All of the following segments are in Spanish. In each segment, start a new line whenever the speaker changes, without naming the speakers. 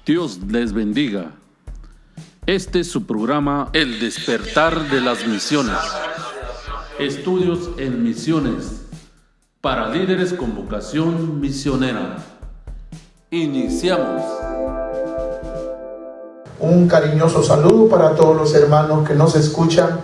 Dios les bendiga. Este es su programa El Despertar de las Misiones. Estudios en misiones para líderes con vocación misionera. Iniciamos.
Un cariñoso saludo para todos los hermanos que nos escuchan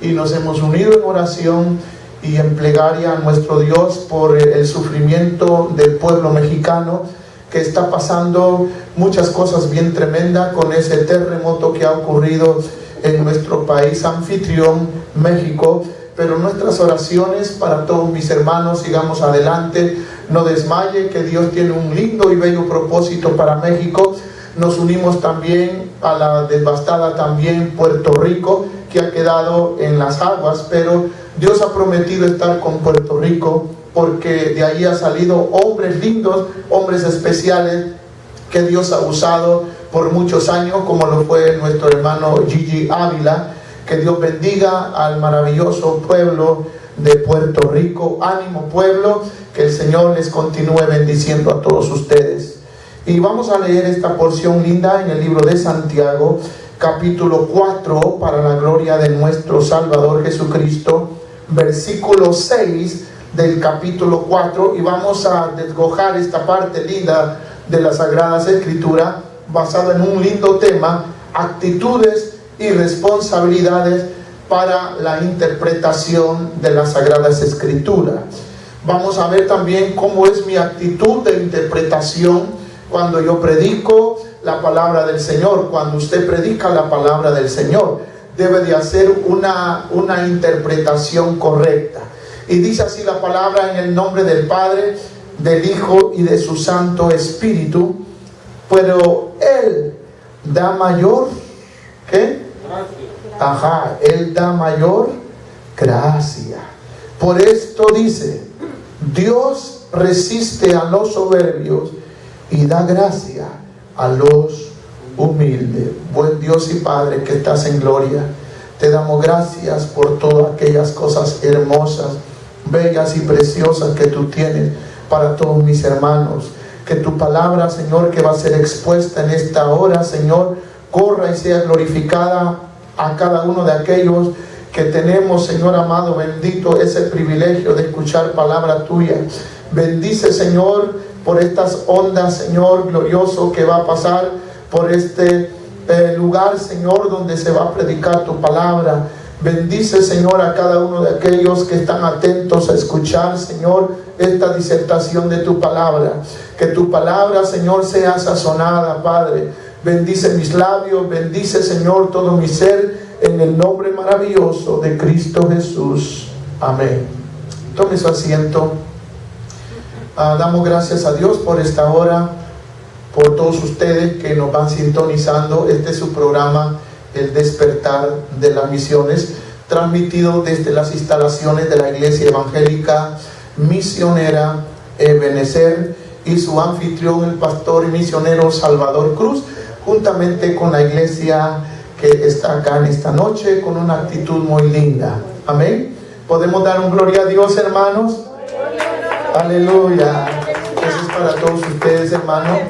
y nos hemos unido en oración y en plegaria a nuestro Dios por el sufrimiento del pueblo mexicano, que está pasando muchas cosas bien tremendas con ese terremoto que ha ocurrido en nuestro país anfitrión, México. Pero nuestras oraciones para todos mis hermanos, sigamos adelante, no desmaye, que Dios tiene un lindo y bello propósito para México. Nos unimos también a la devastada también Puerto Rico, que ha quedado en las aguas, pero Dios ha prometido estar con Puerto Rico, porque de ahí ha salido hombres lindos, hombres especiales que Dios ha usado por muchos años, como lo fue nuestro hermano Gigi Ávila. Que Dios bendiga al maravilloso pueblo de Puerto Rico. Ánimo, pueblo, que el Señor les continúe bendiciendo a todos ustedes. Y vamos a leer esta porción linda en el libro de Santiago, capítulo 4, para la gloria de nuestro Salvador Jesucristo, versículo 6 del capítulo 4, y vamos a desgojar esta parte linda de las Sagradas Escrituras, basada en un lindo tema: actitudes y responsabilidades para la interpretación de las Sagradas Escrituras. Vamos a ver también cómo es mi actitud de interpretación cuando yo predico la palabra del Señor. Cuando usted predica la palabra del Señor, debe de hacer una interpretación correcta. Y dice así la palabra: en el nombre del Padre, del Hijo y de su Santo Espíritu. Pero Él da mayor, ¿qué? Gracia. Él da mayor gracia. Por esto dice: Dios resiste a los soberbios y da gracia a los humildes. Buen Dios y Padre que estás en gloria, te damos gracias por todas aquellas cosas hermosas, bellas y preciosas que tú tienes para todos mis hermanos. Que tu palabra, Señor, que va a ser expuesta en esta hora, Señor, corra y sea glorificada a cada uno de aquellos que tenemos, Señor amado, bendito, ese privilegio de escuchar palabra tuya. Bendice, Señor, por estas ondas, Señor, glorioso, que va a pasar por este lugar, Señor, donde se va a predicar tu palabra. Bendice, Señor, a cada uno de aquellos que están atentos a escuchar, Señor, esta disertación de tu palabra. Que tu palabra, Señor, sea sazonada, Padre. Bendice mis labios, bendice, Señor, todo mi ser, en el nombre maravilloso de Cristo Jesús. Amén. Tome su asiento. Damos gracias a Dios por esta hora, por todos ustedes que nos van sintonizando. Este es su programa, El Despertar de las Misiones, transmitido desde las instalaciones de la Iglesia Evangélica Misionera Ebenezer, y su anfitrión, el pastor y misionero Salvador Cruz, juntamente con la iglesia que está acá en esta noche, con una actitud muy linda. Amén. ¿Podemos dar un gloria a Dios, hermanos? Aleluya. Eso es para todos ustedes, hermanos.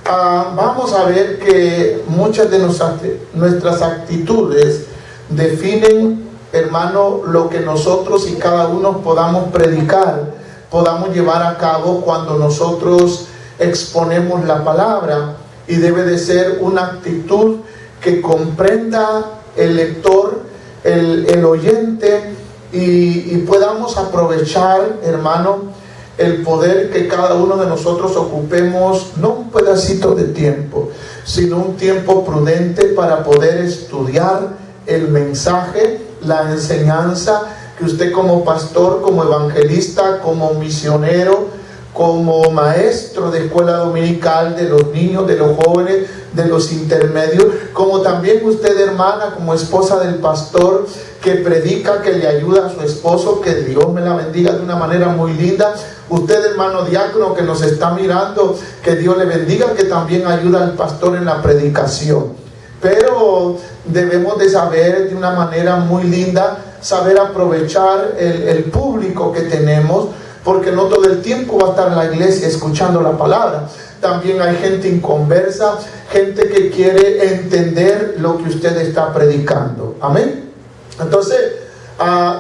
Vamos a ver que muchas de nuestras actitudes definen, hermano, lo que nosotros y cada uno podamos predicar, podamos llevar a cabo cuando nosotros exponemos la palabra. Y debe de ser una actitud que comprenda el lector, el oyente, y podamos aprovechar, hermano, el poder que cada uno de nosotros ocupemos, no un pedacito de tiempo, sino un tiempo prudente para poder estudiar el mensaje, la enseñanza que usted como pastor, como evangelista, como misionero, como maestro de escuela dominical, de los niños, de los jóvenes, de los intermedios, como también usted, hermana, como esposa del pastor, que predica, que le ayuda a su esposo, que Dios me la bendiga de una manera muy linda. Usted, hermano diácono, que nos está mirando, que Dios le bendiga, que también ayuda al pastor en la predicación. Pero debemos de saber de una manera muy linda, saber aprovechar el público que tenemos, porque no todo el tiempo va a estar en la iglesia escuchando la palabra. También hay gente inconversa, gente que quiere entender lo que usted está predicando. Amén. Entonces,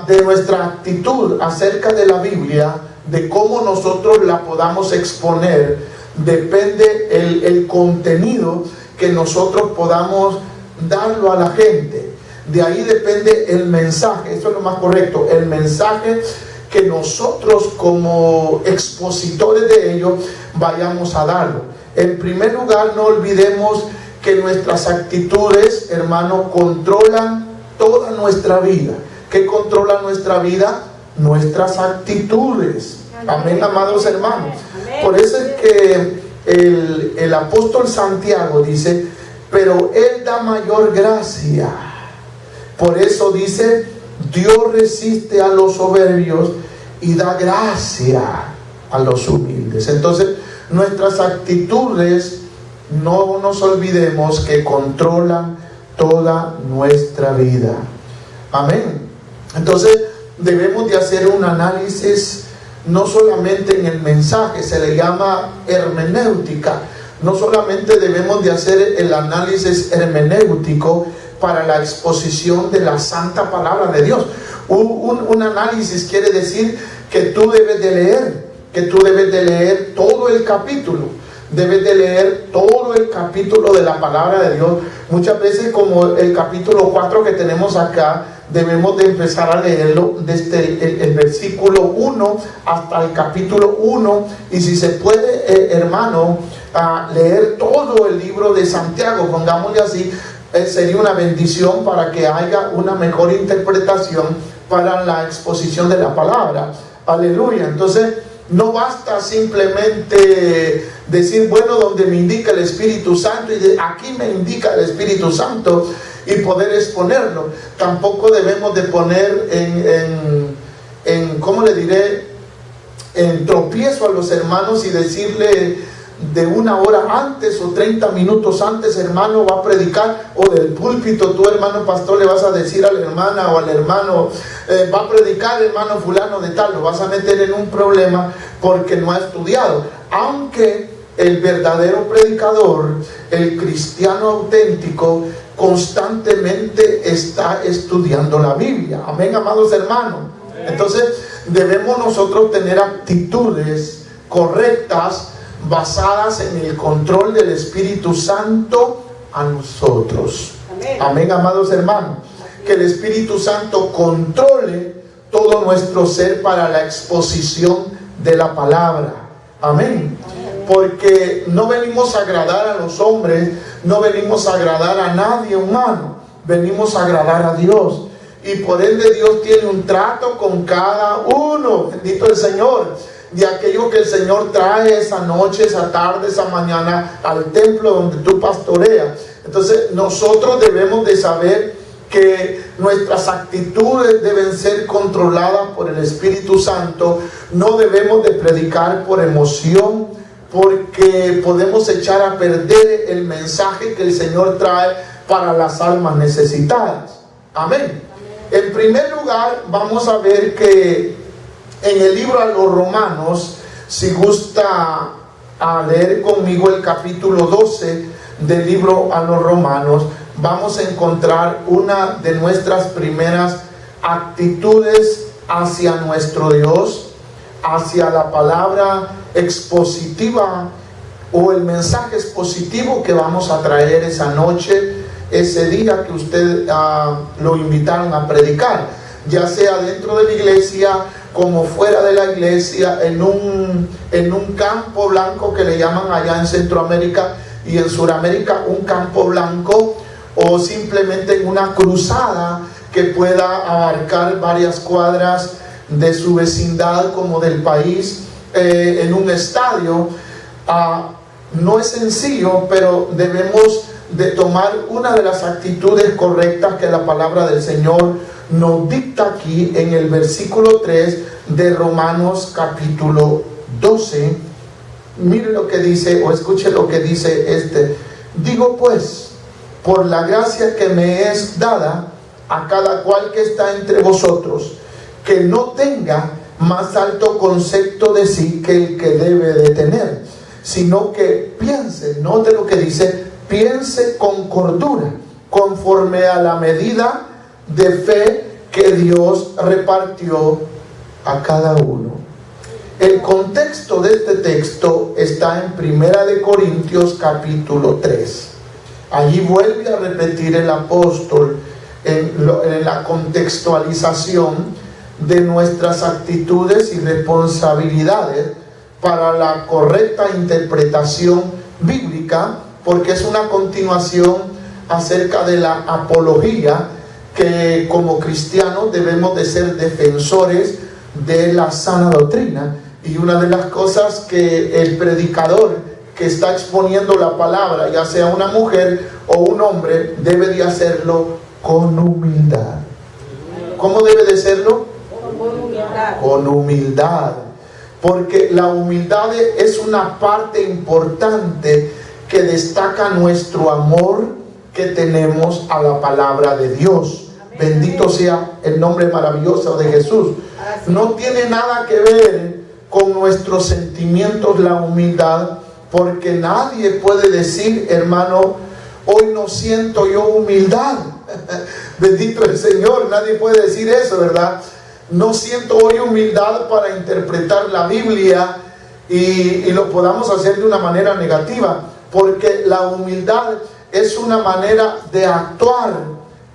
de nuestra actitud acerca de la Biblia, de cómo nosotros la podamos exponer, depende el contenido que nosotros podamos darlo a la gente. De ahí depende el mensaje, eso es lo más correcto, el mensaje que nosotros como expositores de ello vayamos a darlo. En primer lugar, no olvidemos que nuestras actitudes, hermano, controlan toda nuestra vida. ¿Qué controla nuestra vida? Nuestras actitudes. Amén, amados hermanos. Por eso es que el apóstol Santiago dice, pero Él da mayor gracia. Por eso dice, Dios resiste a los soberbios y da gracia a los humildes. Entonces, nuestras actitudes, no nos olvidemos que controlan toda nuestra vida. Amén. Entonces, debemos de hacer un análisis, no solamente en el mensaje, se le llama hermenéutica. No solamente debemos de hacer el análisis hermenéutico para la exposición de la santa palabra de Dios. Un análisis quiere decir que tú debes de leer todo el capítulo. Debes de leer todo el capítulo de la palabra de Dios. Muchas veces, como el capítulo 4 que tenemos acá, debemos de empezar a leerlo desde el versículo 1 hasta el capítulo 1. Y si se puede, hermano, leer todo el libro de Santiago, pongámosle así, sería una bendición para que haya una mejor interpretación para la exposición de la palabra. Aleluya. Entonces, no basta simplemente decir, bueno, donde me indica el Espíritu Santo, y aquí me indica el Espíritu Santo, y poder exponerlo. Tampoco debemos de poner ¿cómo le diré?, en tropiezo a los hermanos y decirle de una hora antes o 30 minutos antes, hermano, va a predicar, o del púlpito, tú, hermano pastor, le vas a decir a la hermana o al hermano, va a predicar, hermano fulano de tal. Lo vas a meter en un problema porque no ha estudiado. Aunque el verdadero predicador, el cristiano auténtico, constantemente está estudiando la Biblia. Amén, amados hermanos. Entonces, debemos nosotros tener actitudes correctas basadas en el control del Espíritu Santo a nosotros. Amén, amén, amados hermanos. Que el Espíritu Santo controle todo nuestro ser para la exposición de la palabra. Amén. Porque no venimos a agradar a los hombres, no venimos a agradar a nadie humano, venimos a agradar a Dios. Y por ende Dios tiene un trato con cada uno, bendito el Señor, de aquello que el Señor trae esa noche, esa tarde, esa mañana al templo donde tú pastoreas. Entonces nosotros debemos de saber que nuestras actitudes deben ser controladas por el Espíritu Santo. No debemos de predicar por emoción, porque podemos echar a perder el mensaje que el Señor trae para las almas necesitadas. Amén. En primer lugar, vamos a ver que en el libro a los Romanos, si gusta leer conmigo el capítulo 12 del libro a los Romanos, vamos a encontrar una de nuestras primeras actitudes hacia nuestro Dios, hacia la palabra expositiva o el mensaje expositivo que vamos a traer esa noche, ese día que usted lo invitaron a predicar, ya sea dentro de la iglesia como fuera de la iglesia, en un campo blanco que le llaman allá en Centroamérica y en Sudamérica un campo blanco, o simplemente en una cruzada que pueda abarcar varias cuadras de su vecindad como del país, en un estadio. No es sencillo, pero debemos de tomar una de las actitudes correctas que la palabra del Señor nos dicta aquí en el versículo 3 de Romanos capítulo 12. Mire lo que dice, o escuche lo que dice digo pues, por la gracia que me es dada, a cada cual que está entre vosotros, que no tenga más alto concepto de sí que el que debe de tener, sino que piense, note lo que dice, piense con cordura, conforme a la medida de fe que Dios repartió a cada uno. El contexto de este texto está en 1 Corintios capítulo 3. Allí vuelve a repetir el apóstol en la contextualización de nuestras actitudes y responsabilidades para la correcta interpretación bíblica, porque es una continuación acerca de la apología, que como cristianos debemos de ser defensores de la sana doctrina. Y una de las cosas que el predicador que está exponiendo la palabra, ya sea una mujer o un hombre, debe de hacerlo con humildad. ¿Cómo debe de serlo? Con humildad. Porque la humildad es una parte importante que destaca nuestro amor que tenemos a la palabra de Dios. Bendito sea el nombre maravilloso de Jesús. No tiene nada que ver con nuestros sentimientos la humildad, porque nadie puede decir, hermano, hoy no siento yo humildad. Bendito el Señor, nadie puede decir eso, ¿verdad? No siento hoy humildad para interpretar la Biblia y lo podamos hacer de una manera negativa, porque la humildad es una manera de actuar,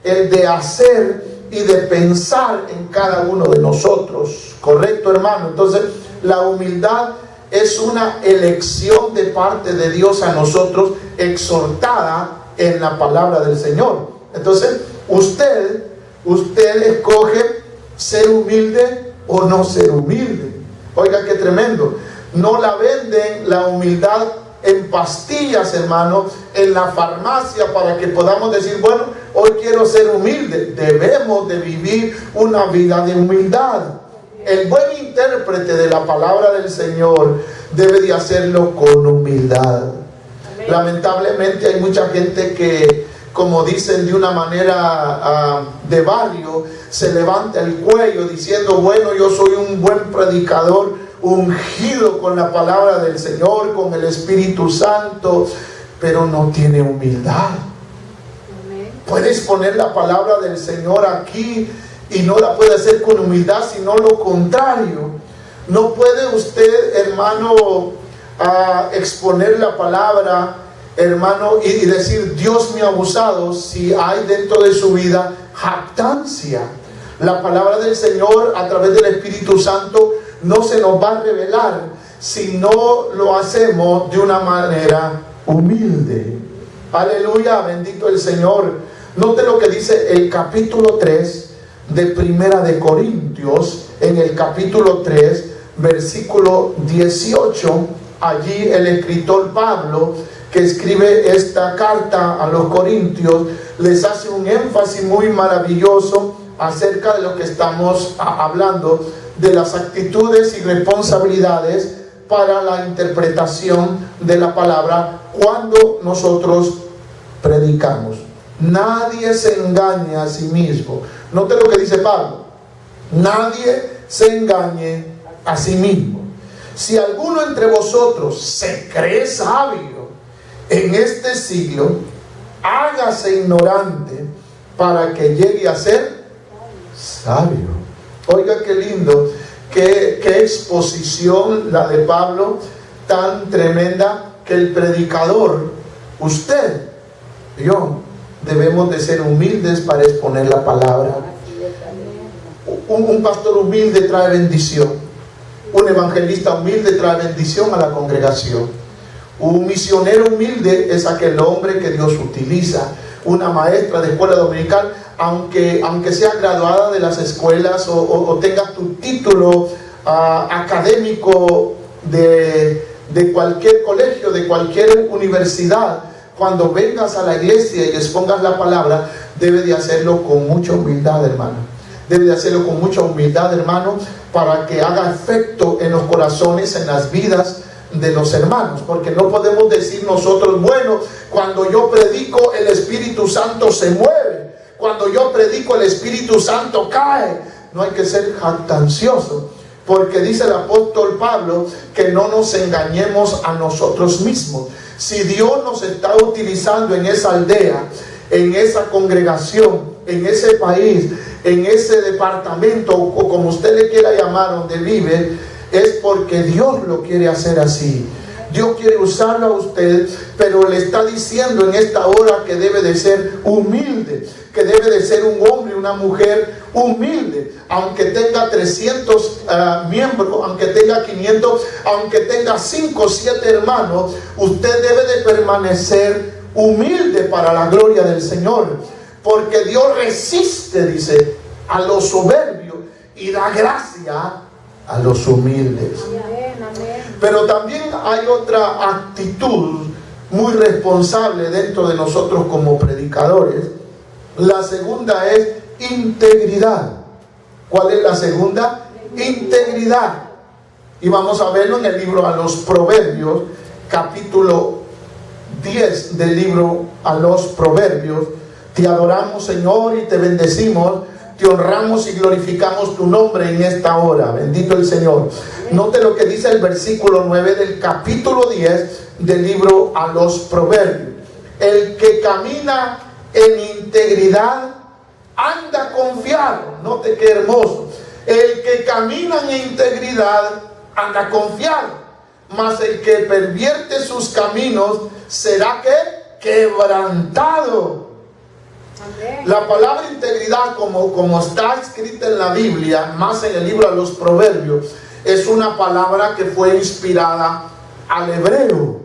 el de hacer y de pensar en cada uno de nosotros. ¿Correcto, hermano? Entonces, la humildad es una elección de parte de Dios a nosotros, exhortada en la palabra del Señor. Entonces, usted escoge ser humilde o no ser humilde. Oiga, qué tremendo. No la venden la humildad en pastillas, hermano, en la farmacia, para que podamos decir, bueno, hoy quiero ser humilde. Debemos de vivir una vida de humildad. El buen intérprete de la palabra del Señor debe de hacerlo con humildad. Amén. Lamentablemente hay mucha gente que, como dicen de una manera de barrio, se levanta el cuello diciendo, bueno, yo soy un buen predicador, ungido con la palabra del Señor, con el Espíritu Santo, pero no tiene humildad. Amén. Puedes poner la palabra del Señor aquí y no la puede hacer con humildad, sino lo contrario. No puede usted, hermano, exponer la palabra, hermano, y decir, Dios me ha usado, si hay dentro de su vida jactancia. La palabra del Señor a través del Espíritu Santo no se nos va a revelar si no lo hacemos de una manera humilde. Aleluya, bendito el Señor. Note lo que dice el capítulo 3 de 1 Corintios, en el capítulo 3, versículo 18. Allí el escritor Pablo, que escribe esta carta a los corintios, les hace un énfasis muy maravilloso acerca de lo que estamos hablando, de las actitudes y responsabilidades para la interpretación de la palabra cuando nosotros predicamos. Nadie se engaña a sí mismo. Note lo que dice Pablo: nadie se engañe a sí mismo. Si alguno entre vosotros se cree sabio en este siglo, hágase ignorante para que llegue a ser sabio. Oiga, qué lindo, qué exposición la de Pablo, tan tremenda, que el predicador, usted, yo, debemos de ser humildes para exponer la palabra. Un pastor humilde trae bendición. Un evangelista humilde trae bendición a la congregación. Un misionero humilde es aquel hombre que Dios utiliza. Una maestra de escuela dominical, aunque sea graduada de las escuelas o tenga tu título académico de cualquier colegio, de cualquier universidad, cuando vengas a la iglesia y expongas la palabra, debe de hacerlo con mucha humildad, hermano. Debe de hacerlo con mucha humildad, hermano, para que haga efecto en los corazones, en las vidas de los hermanos. Porque no podemos decir nosotros, bueno, cuando yo predico el Espíritu Santo se mueve, cuando yo predico el Espíritu Santo cae. No hay que ser jactancioso, Porque dice el apóstol Pablo que no nos engañemos a nosotros mismos. Si Dios nos está utilizando en esa aldea, en esa congregación, en ese país, en ese departamento, o como usted le quiera llamar, donde vive, es porque Dios lo quiere hacer así. Dios quiere usarlo a usted, pero le está diciendo en esta hora que debe de ser humilde, que debe de ser un hombre, una mujer humilde, aunque tenga 300 miembros, aunque tenga 500, aunque tenga 5 o 7 hermanos, usted debe de permanecer humilde para la gloria del Señor, porque Dios resiste, dice, a los soberbios y da gracia a los humildes.
Amén, amén.
Pero también hay otra actitud muy responsable dentro de nosotros como predicadores. La segunda es integridad. ¿Cuál es la segunda? Integridad. Y vamos a verlo en el libro a los Proverbios, capítulo 10 del libro a los Proverbios. Te adoramos, Señor, y te bendecimos. Te honramos y glorificamos tu nombre en esta hora. Bendito el Señor. Note lo que dice el versículo 9 del capítulo 10 del libro a los Proverbios. El que camina en integridad anda confiado. Note qué hermoso. El que camina en integridad anda confiado. Mas el que pervierte sus caminos será quebrantado. La palabra integridad, como está escrita en la Biblia, más en el libro a los Proverbios, es una palabra que fue inspirada al hebreo.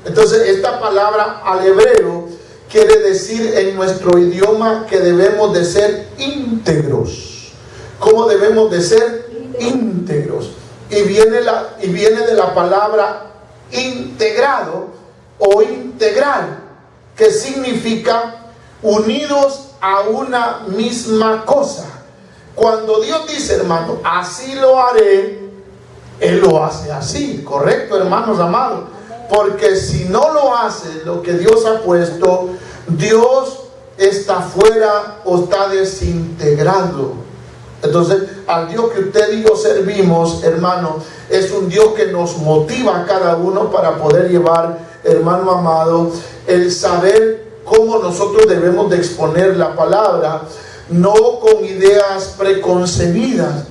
Entonces esta palabra al hebreo quiere decir en nuestro idioma que debemos de ser íntegros. ¿Cómo debemos de ser? Íntegros. Y viene de la palabra integrado o integral, que significa unidos a una misma cosa. Cuando Dios dice, hermano, así lo haré, Él lo hace así, ¿correcto, hermanos amados? Porque si no lo hace lo que Dios ha puesto, Dios está fuera o está desintegrado. Entonces, al Dios que usted y yo servimos, hermano, es un Dios que nos motiva a cada uno para poder llevar, hermano amado, el saber cómo nosotros debemos de exponer la palabra, no con ideas preconcebidas,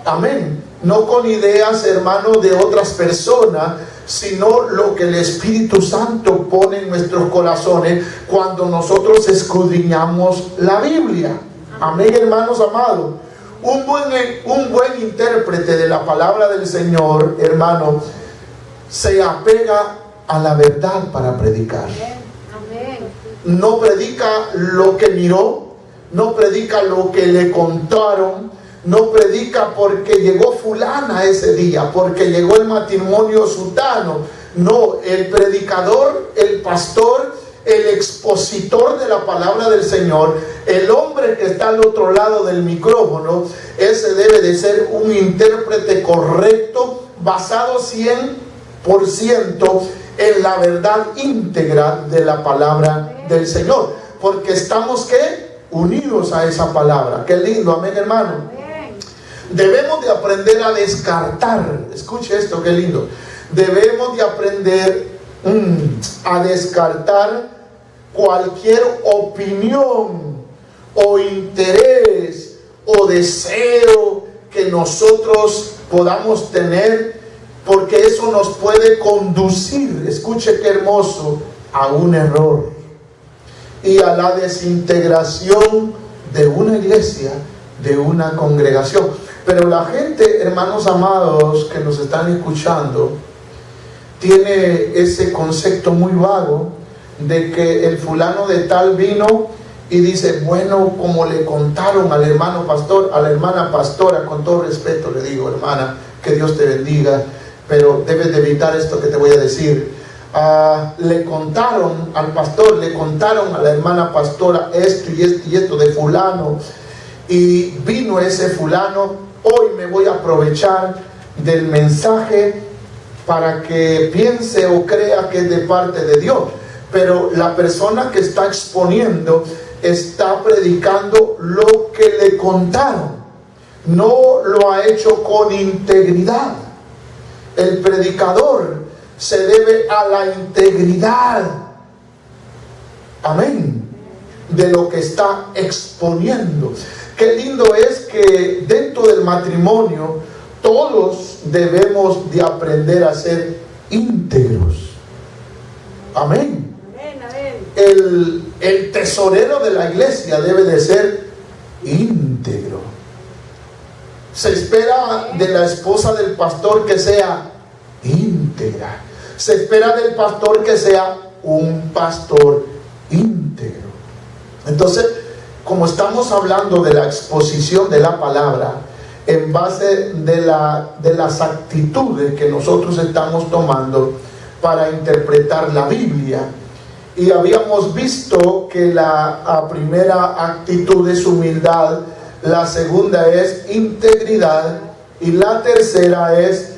amén, no con ideas, hermano, de otras personas, sino lo que el Espíritu Santo pone en nuestros corazones cuando nosotros escudriñamos la Biblia. Amén, hermanos amados. Un buen intérprete de la palabra del Señor, hermano, se apega a la verdad para predicar. No predica lo que miró, no predica lo que le contaron, no predica porque llegó fulana ese día, porque llegó el matrimonio sutano. No, el predicador, el pastor, el expositor de la palabra del Señor, el hombre que está al otro lado del micrófono, ese debe de ser un intérprete correcto, basado 100% en la verdad íntegra de la palabra del Señor, porque estamos unidos a esa palabra. Qué lindo, amén, hermano. Debemos de aprender a descartar, escuche esto, qué lindo. Debemos de aprender a descartar cualquier opinión o interés o deseo que nosotros podamos tener, porque eso nos puede conducir, escuche qué hermoso, a un error y a la desintegración de una iglesia, de una congregación. Pero la gente, hermanos amados, que nos están escuchando, tiene ese concepto muy vago de que el fulano de tal vino y dice, bueno, como le contaron al hermano pastor, a la hermana pastora, con todo respeto le digo, hermana, que Dios te bendiga, pero debes de evitar esto que te voy a decir. Le contaron al pastor, le contaron a la hermana pastora esto y esto y esto de fulano, y vino ese fulano. Hoy me voy a aprovechar del mensaje para que piense o crea que es de parte de Dios, pero la persona que está exponiendo está predicando lo que le contaron. no lo ha hecho con integridad. El predicador se debe a la integridad, amén, de lo que está exponiendo. Qué lindo es que dentro del matrimonio todos debemos de aprender a ser íntegros, amén. El tesorero de la iglesia debe de ser íntegro. Se espera de la esposa del pastor que sea íntegra. Se espera del pastor que sea un pastor íntegro. Entonces, como estamos hablando de la exposición de la palabra, en base de las actitudes que nosotros estamos tomando para interpretar la Biblia, y habíamos visto que la primera actitud es humildad, la segunda es integridad y la tercera es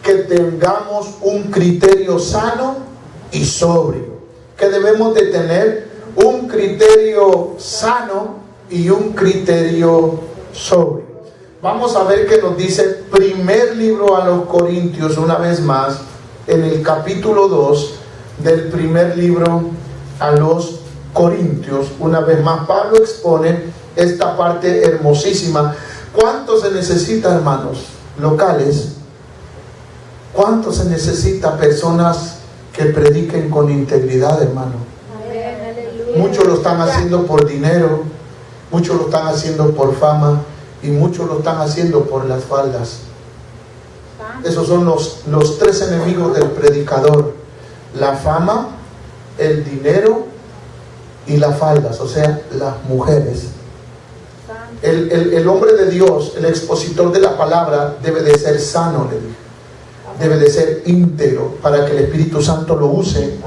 que tengamos un criterio sano y sobrio. Que debemos de tener un criterio sano y un criterio sobrio. Vamos a ver qué nos dice el primer libro a los Corintios, una vez más, en el capítulo 2 del primer libro a los Corintios. Una vez más, Pablo expone esta parte hermosísima. ¿Cuánto se necesita, hermanos, locales? ¿Cuánto se necesita personas que prediquen con integridad, hermano? Muchos lo están haciendo por dinero, muchos lo están haciendo por fama y muchos lo están haciendo por las faldas. Esos son los tres enemigos del predicador: la fama, el dinero y las faldas, o sea, las mujeres. El hombre de Dios, el expositor de la palabra, debe de ser sano, debe de ser íntegro para que el Espíritu Santo lo use.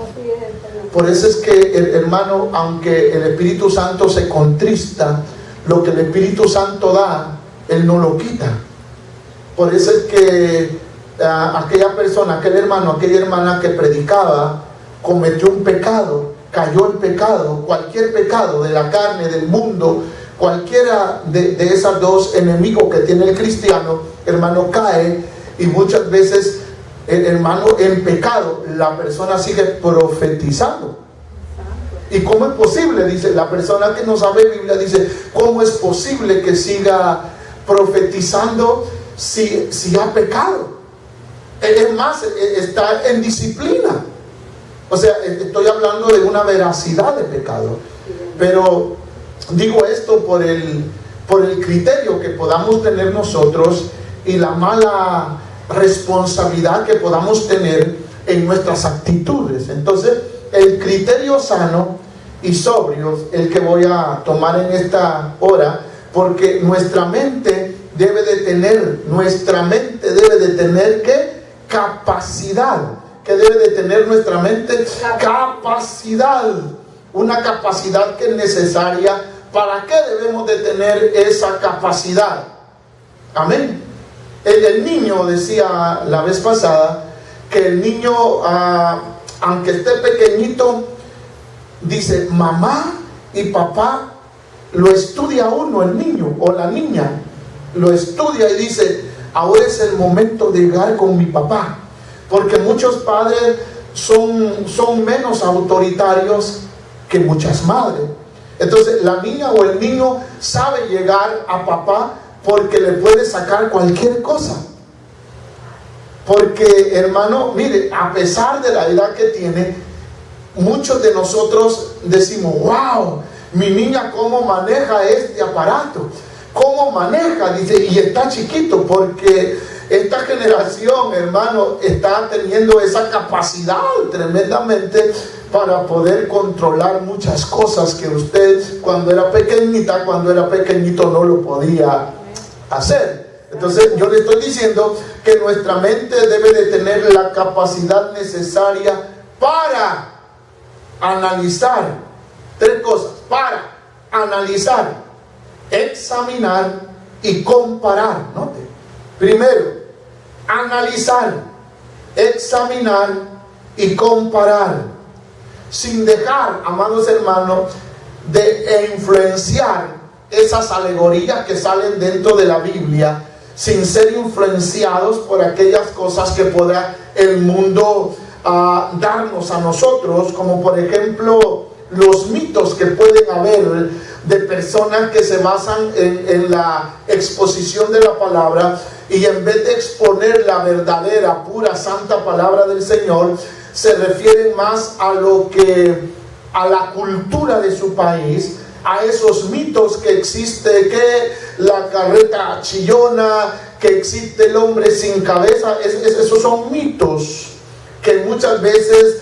Por eso es que, hermano, aunque el Espíritu Santo se contrista, lo que el Espíritu Santo da, Él no lo quita. Por eso es que aquella persona, aquel hermano, aquella hermana que predicaba, cometió un pecado, cayó en pecado, cualquier pecado de la carne, del mundo, cualquiera de esos dos enemigos que tiene el cristiano, hermano, cae, y muchas veces, hermano, en pecado, la persona sigue profetizando. ¿Y cómo es posible? Dice la persona que no sabe Biblia, dice, ¿cómo es posible que siga profetizando si ha pecado? Es más, está en disciplina. O sea, estoy hablando de una veracidad de pecado. Pero digo esto por el criterio que podamos tener nosotros y la mala responsabilidad que podamos tener en nuestras actitudes. Entonces, el criterio sano y sobrio, el que voy a tomar en esta hora, porque nuestra mente debe de tener ¿qué? Capacidad. Que debe de tener nuestra mente capacidad, una capacidad que es necesaria. ¿Para qué debemos de tener esa capacidad? Amén. El niño, decía la vez pasada, que el niño, aunque esté pequeñito, dice, mamá y papá lo estudia uno, el niño o la niña, lo estudia y dice, ahora es el momento de llegar con mi papá. Porque muchos padres son menos autoritarios que muchas madres. Entonces la niña o el niño sabe llegar a papá porque le puede sacar cualquier cosa. Porque, hermano, mire, a pesar de la edad que tiene, muchos de nosotros decimos, wow, mi niña cómo maneja este aparato, cómo maneja, dice, y está chiquito, porque esta generación, hermano, está teniendo esa capacidad tremendamente para poder controlar muchas cosas que usted cuando era pequeñito no lo podía hacer. Entonces yo le estoy diciendo que nuestra mente debe de tener la capacidad necesaria para analizar tres cosas: para analizar, examinar y comparar. ¿Note? Primero, analizar, examinar y comparar, sin dejar, amados hermanos, de influenciar esas alegorías que salen dentro de la Biblia sin ser influenciados por aquellas cosas que pueda el mundo darnos a nosotros, como por ejemplo los mitos que pueden haber de personas que se basan en la exposición de la palabra, y en vez de exponer la verdadera, pura, santa palabra del Señor, se refieren más a la cultura de su país, a esos mitos que existe, que la carreta chillona, que existe el hombre sin cabeza. Esos son mitos que muchas veces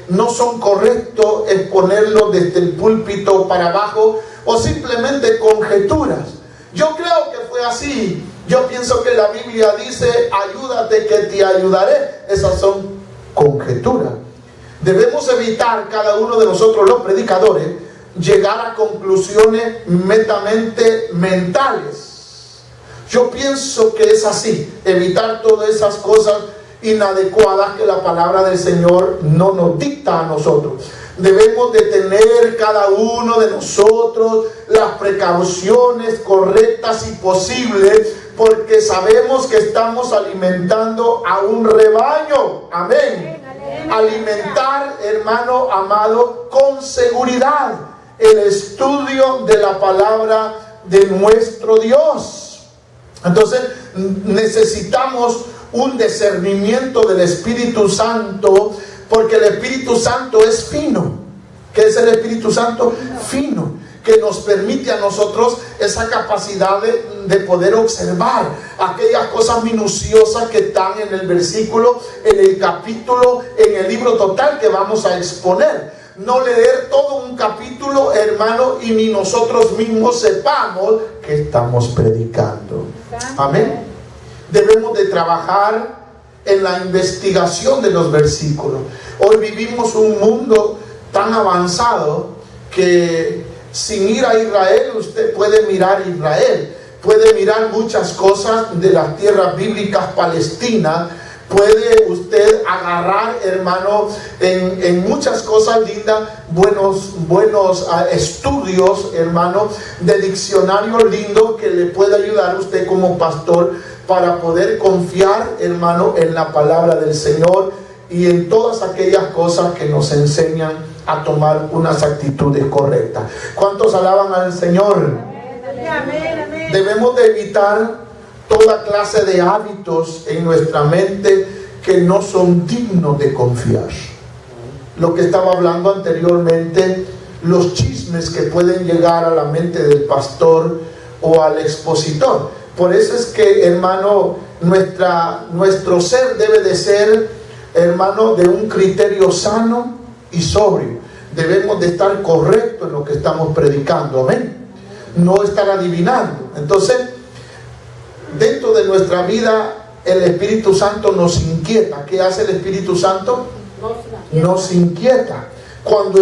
no son correctos exponerlos desde el púlpito para abajo, o simplemente conjeturas. Yo creo que fue así. Yo pienso que la Biblia dice: ayúdate que te ayudaré. Esas son conjeturas. Debemos evitar, cada uno de nosotros los predicadores, llegar a conclusiones netamente mentales. Yo pienso que es así, evitar todas esas cosas inadecuadas que la palabra del Señor no nos dicta a nosotros. Debemos de tener cada uno de nosotros las precauciones correctas y posibles, porque sabemos que estamos alimentando a un rebaño. Amén. Alimentar, hermano amado, con seguridad el estudio de la palabra de nuestro Dios. Entonces necesitamos un discernimiento del Espíritu Santo, porque el Espíritu Santo es fino. ¿Qué es el Espíritu Santo? Fino, que nos permite a nosotros esa capacidad de poder observar aquellas cosas minuciosas que están en el versículo, en el capítulo, en el libro total que vamos a exponer. No leer todo un capítulo, hermano, y ni nosotros mismos sepamos que estamos predicando. Amén. Debemos de trabajar en la investigación de los versículos. Hoy vivimos un mundo tan avanzado que sin ir a Israel usted puede mirar Israel, puede mirar muchas cosas de las tierras bíblicas palestinas, puede usted agarrar, hermano, en muchas cosas lindas, buenos estudios, hermano, de diccionario lindo que le puede ayudar a usted como pastor para poder confiar, hermano, en la palabra del Señor y en todas aquellas cosas que nos enseñan a tomar unas actitudes correctas. ¿Cuántos alaban al Señor? Amén. Debemos de evitar toda clase de hábitos en nuestra mente que no son dignos de confiar. Lo que estaba hablando anteriormente, los chismes que pueden llegar a la mente del pastor o al expositor. Por eso es que, hermano, nuestro ser debe de ser, hermano, de un criterio sano y sobrio. Debemos de estar correctos en lo que estamos predicando, amén. No estar adivinando. Entonces, dentro de nuestra vida, el Espíritu Santo nos inquieta. ¿Qué hace el Espíritu Santo? Nos inquieta. Cuando